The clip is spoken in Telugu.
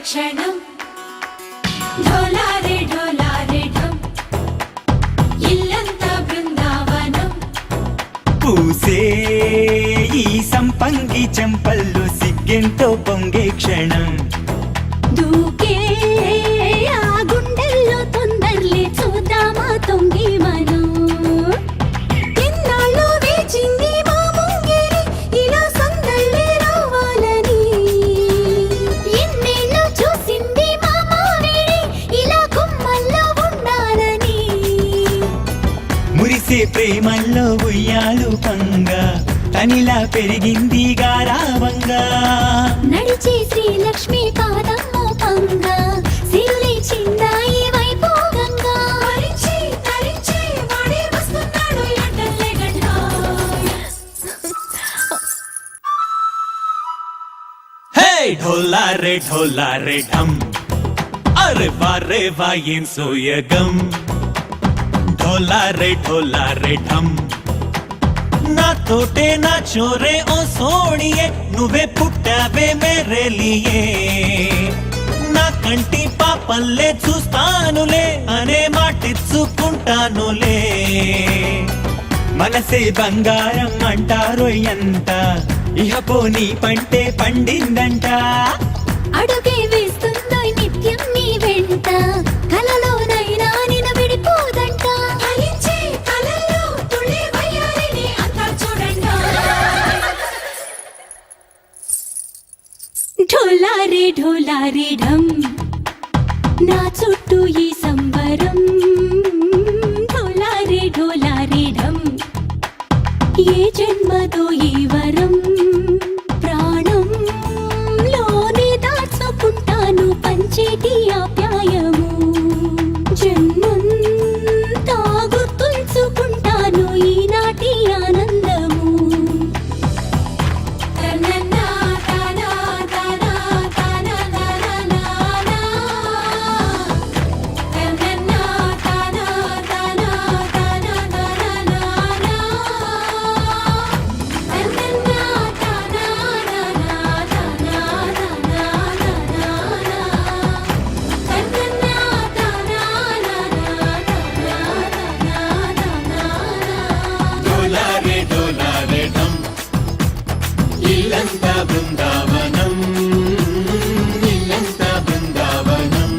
క్షణం ఢోలారే ఢోలారే ఢం ఇల్లంతా బృందావనం పూసే ఈ సంపంగి చెంపల్లో సిగ్గెంతో పొంగే క్షణం దూకే ఆ గుండెల్లో తొందరలే చూద్దామా తొంగి మనం ఎన్నాళ్ళు వేచింది మా ముంగిరి ఇలా సందళ్ళే రావాలని ఎన్నేళ్ళు చూసింది మా మావిడి ఇలా గుమ్మల్లో ఉండాలని మురిసే ప్రేమల్లో ఉయ్యాలు పంగా తనిలా పెరిగింది గారావంగా నడిచే శ్రీలక్ష్మి పాదం మోపంగా సిరులే చిందాయి వైభోగంగా తరించి తరించి వాడే వస్తున్నాడు ఎండలే గంట హే ఢోలా రే ఢమ్ అరే వా ఏం సోయగం ఢోలా రే ఢమ్ నా తోటే నా చోరే ఓ సోణియే నువ్వే పుట్టావే మేరే లియే నా కంటి పాపల్లే చూస్తానులే అనే మాటిచ్చుకుంటానులే మనసే బంగారం అంటారో ఎంత ఇహ పోనీ పంటే పండిందంట అడుగే వేస్తుందో నిత్యం నీ వెంట కలలోనైనా నిన్ను విడిపోదంట ఫలించే కలల్లో తుళ్ళే వయ్యారిని అంతా చూడండి ఢోలారే ఢమ్ నా చుట్టూ ఈ సంబరం ఢోలారే ఢమ్ ఏ జన్మదో ఈ వరం ప్రాణంలోనే దాచుకుంటాను పంచేటి ఆప్యాయము జన్మంతా గుర్తుంచుకుంటాను ఈనాటి ఆనందము తననా తనా తనా తనా తనా తననా తనా తనా తనా తనా డోలారే ఢమ్ ఇల్లంతా బృందావనం ఇల్లంతా బృందావనం